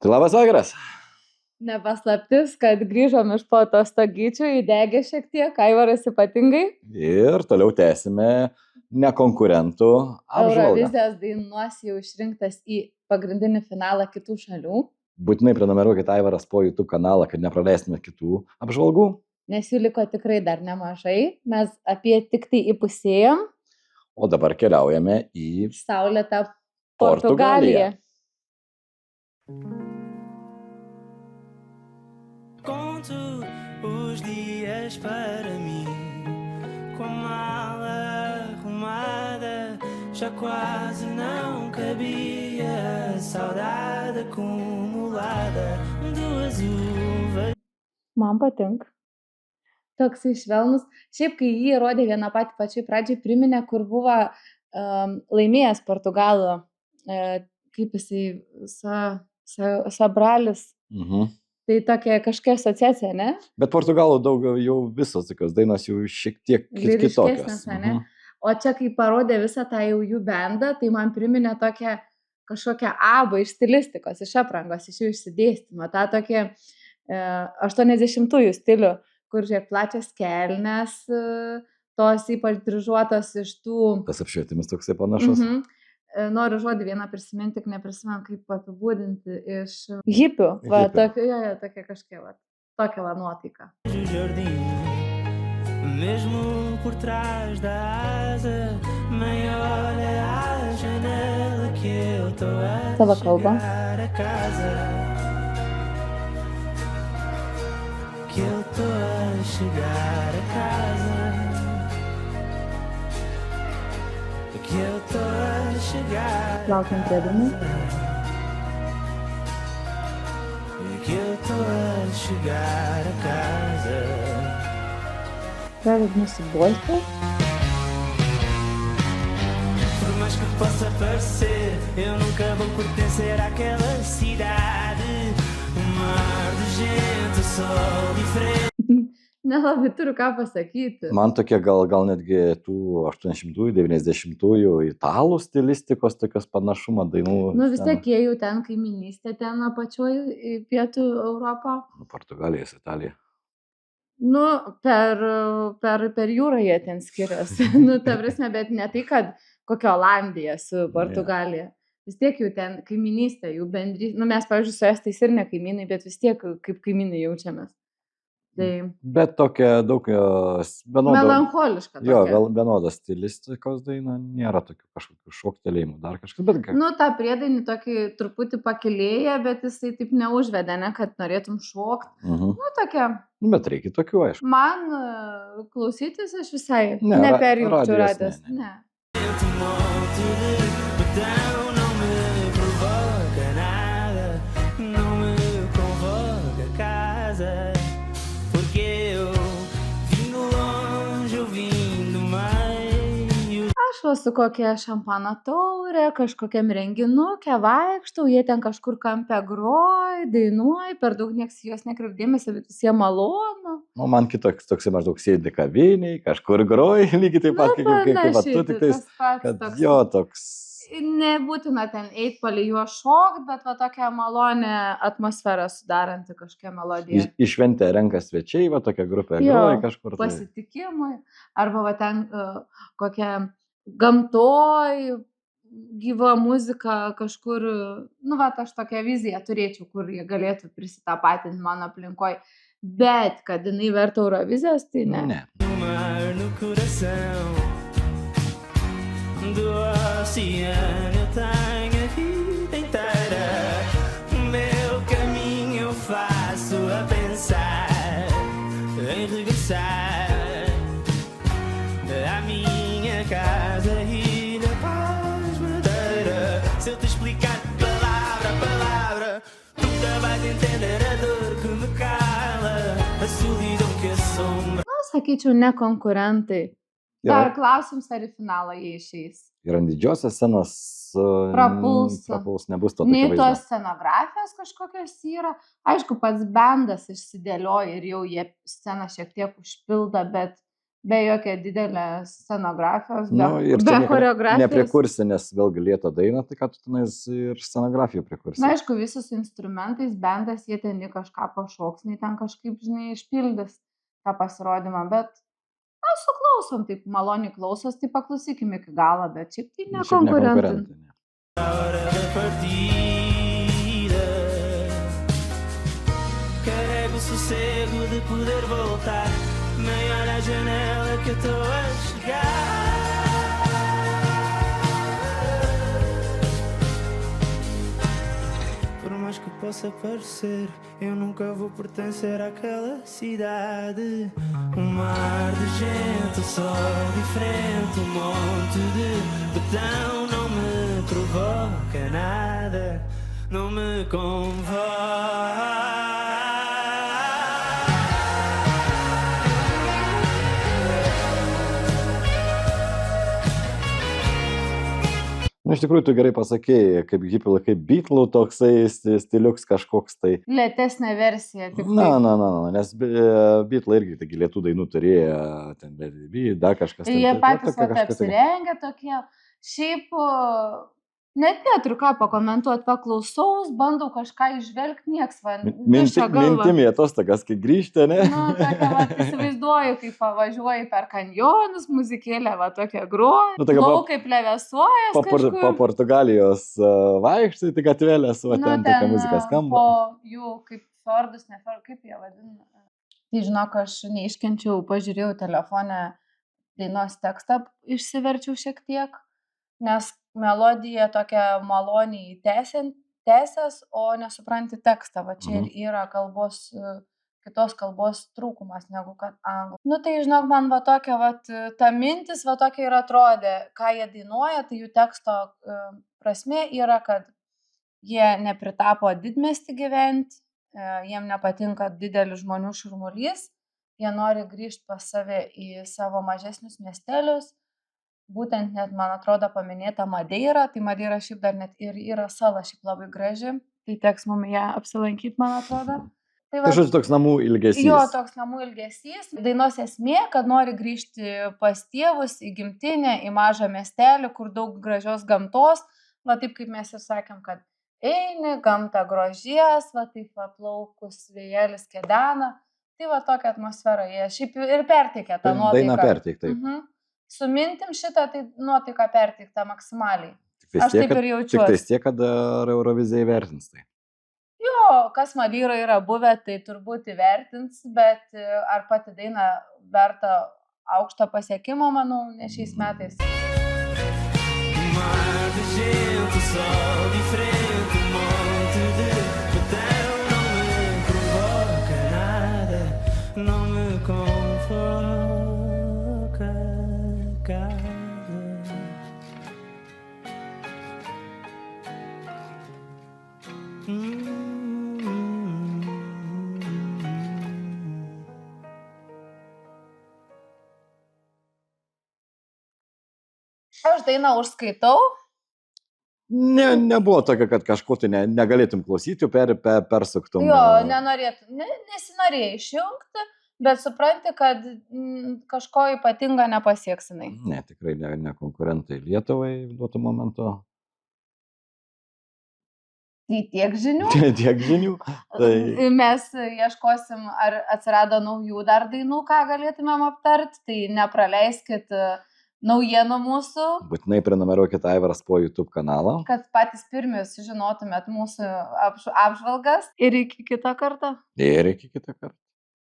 Tai labas vakaras. Nepaslaptis, kad grįžom iš po atostogyčių, įdegę šiek tiek, Aivaras ypatingai. Ir toliau tęsime nekonkurentų apžvalgą. Eurovizijos dainos jau išrinktas į pagrindinį finalą kitų šalių, Būtinai prenumeruokit Aivaras po YouTube kanalą, kad nepraleistume kitų apžvalgų. nes jų liko tikrai dar nemažai. Mes apie tik tai įpusėjom O dabar keliaujame į saulėtą Portugaliją. Portugaliją. Conto os dias para mim, com a mala arrumada, já quase não cabia, saudade acumulada, duas uvas. Man patinka. Toks švelnus. Šiaip, kai jį rodė vieną patį pačiai pradžiai, priminė, kur buvo laimėjęs Portugalų, kaip jisai, Sabralis. Tai tokia kažkokia asociacija, ne? Bet Portugalų daug jau visos tokios dainos jau šiek tiek kitokios. Lyriškesnės, ne? O čia, kai parodė visą tą jau jų bendą, tai man priminė tokią kažkokią abą iš stilistikos, iš aprangos, iš jų išsidėstymo. Ta tokia 80-ųjų stilių, kur žiūrėk plačias kelnes, tos ypač dryžuotos iš tų... Tas apšvietimas toksai panašus. Noriu žodį vieną prisiminti, tik neprisimenu, kaip apibūdinti iš hipių. Va, tokia kažkokia, va, tokia va nuotaika. O jardim, mesmo por trás da asa, mãe olha a janela que eu tô a Savo kalba. chegar a casa, que eu tô a chegar a casa, que eu tô a chegar, Laukiam prie dūmų. que eu tô a chegar a casa. Praded nusibolti. Por mais que possa parecer, eu nunca vou pertencer àquela cidade. Mar de gente, sol e fresco. Nelabai turiu ką pasakyti. Man tokie gal netgi tų 80-ųjų, 90-ųjų italų stilistikos tokios panašumo dainų. Nu vis tiek jie jau ten kaiminystė, ten apačioj į pietų Europą. Portugalijas, Italija. Nu, per jūrą jie ten skiriasi. Nu, ta prasme, bet ne tai, kad kokia Olandija su Portugalija. Vis tiek jau ten kaiminystė, jų bendrys. Nu, mes, pavyzdžiui, su estais ir ne kaimynai, bet vis tiek kaip kaimynai jaučiamės. Tai Bet tokia daug melancholiška Jo, tokia. vienodas stilistikos daina, nėra tokių kažkokių šoktelėjimų, dar kažkas, bet Nu, tą priedainį tokį truputį pakilėję, bet jisai taip neužvedė, ne, kad norėtum šokt. Nu, tokia, Bet reikia tokių, aišku. man klausytis aš visai Ne, neperjungčiau radijos radijos. ne. Ne. Um monte de botão não me provoca nada, não me convoca a casa, porque eu vim de longe, eu vim do meio. Aš va su kokia šampano taurė, kažkokiam renginukė vaikštau, jie ten kažkur kampe groj, dainuoj, per daug nieks į juos nekreipia dėmesio, bet visiems malonu. O man kitoks toksai maždaug sėdi kaviniai, kažkur groji, lygiai taip pat, kaip va tu, Panašiai, tik tais, tas pats kad toks. jo toks. Nebūtina ten eit palei juos šokt, bet va tokia malonė atmosfera sudaranti kažkokia melodija. Į šventę renka svečiai, va tokia grupė Jo, groja kažkur. Tai. Pasitikimui, arba va ten kokia gamtoj gyva muzika kažkur, nu va, aš tokią viziją turėčiau, kur jie galėtų prisitapatinti mano aplinkoj, bet kad jinai verta Eurovizijos, tai ne. Ne. O mar no coração do oceano eu tenho a vida inteira. O meu caminho eu faço a pensar em regressar à minha casa, Ilha Paz Madeira. Se eu te explicar palavra a palavra, tu nunca vais entender a dor que me cala, a solidão que assombra. Nu, sakyčiau, ne konkurentai. Dar klausims, ar į finalą jie išeis. Ir ant didžiosios scenos Prapuls. nebus to Nei tokio tos vaizdo. scenografijos kažkokios yra. Aišku, pats bendas išsidėlioja ir jau jie sceną šiek tiek užpildo, bet be jokio didelė scenografijos, be, Nu, ir be čia choreografijos. neprikursi, nes vėlgi lieto daina, tai ką tu tenais ir scenografiją prikursi. Na, aišku, visus instrumentais, bendas, jie ten į kažką pašoks, nei ten kažkaip, žinai, išpildys tą pasirodymą, bet, na, suklausom, taip maloniai klausos, tai paklausykim iki galo, bet šiaip tai ne Šiaip ne konkurentai. konkurentai, ne. A hora da partida, carrego o sossego de poder voltar, nem olha a janela que eu tô a chegar. Por mais que possa parecer, eu nunca vou pertencer àquela cidade. Mar de gente, o sol diferente, monte de betão não me provoca nada, não me convoca. Nu, iš tikrųjų, tu gerai pasakėjai, kaip hipių laikai Beatlų toksai stiliuks kažkoks tai. Lėtesnė versija, tik Na, nes Beatlai irgi taigi lietų dainų turėjo, ten dar kažkas. tai. Jie patys apsirengia tokie, šiaip net neturiu ką pakomentuoti, paklausaus, bandau kažką išvelgti, nieks man neša galvą. Mintimė atostogas, kai grįžti, ne? Nu, tokia, va, įsivaizduoju, kaip pavažiuoji per kanjonus, muzikėlė, va, tokia groja, Nu, tokia plaukai plevėsuojas Po kažkur. Portugalijos vaikštai, tai gatvėlės, va, Nu, ten tokia muzika skamba. Po jų, kaip fordus, ne fordus, kaip jie vadina. Tai žinok, aš neiškenčiau, pažiūrėjau telefonę, dainos tekstą išsiverčiau šiek tiek, nes melodija tokia maloniai tęsės, o nesupranti tekstą. Va čia ir yra kalbos, kitos kalbos trūkumas negu kad anglų. Nu tai žinok, man va tokia, va, ta mintis va tokia ir atrodė, ką jie dainuoja, tai jų teksto prasmė yra, kad jie nepritapo didmiestį gyventi, jiem nepatinka didelis žmonių šurmulys, jie nori grįžti pas save į savo mažesnius miestelius. Būtent net, man atrodo, paminėta Madeira, tai Madeira šiaip dar net ir yra sala šiaip labai graži, tai teks mum ją apsilankyti, man atrodo. Tai žodžiu, toks namų ilgesys. Jo, toks namų ilgesys. Dainos esmė, kad nori grįžti pas tėvus į gimtinę, į mažą miestelį, kur daug gražios gamtos, va taip kaip mes ir sakėm, kad eini, gamta grožies, va taip va plaukus, vėjelis kedena, tai va tokia atmosfera, jie šiaip ir perteikia tą nuotaiką. Daina perteiktai. Su mintim šitą, tai nuotaika perteikta maksimaliai. Aš taip ir jaučiuosi. Tik tai tiek, kad Eurovizija įvertins tai. Jo, kas Madeira yra buvę, tai turbūt įvertins, bet ar pati daina verta aukšto pasiekimo, manau, ne šiais metais. Mar de gente, o sol diferente, monte de betão não me provoca nada, não me convoca. Aš dainą užskaitau. Nebuvo tokio, kad kažko tai negalėtum klausyti, persuktum. Jo, nesinorėjai išjungti, bet supranti, kad kažko ypatinga nepasieksinai. Ne, tikrai ne konkurentai Lietuvai duotų momento. Tai tiek žinių. Tiek žinių. Tai... Mes ieškosim, ar atsirado naujų dar dainų, ką galėtumėm aptarti, tai nepraleiskit naujienų mūsų. Būtinai prenumeruokit Aivaras po YouTube kanalą. Kad patys pirmi sužinotumėt mūsų apžvalgas. Ir iki kito karto. Ir iki kito karto.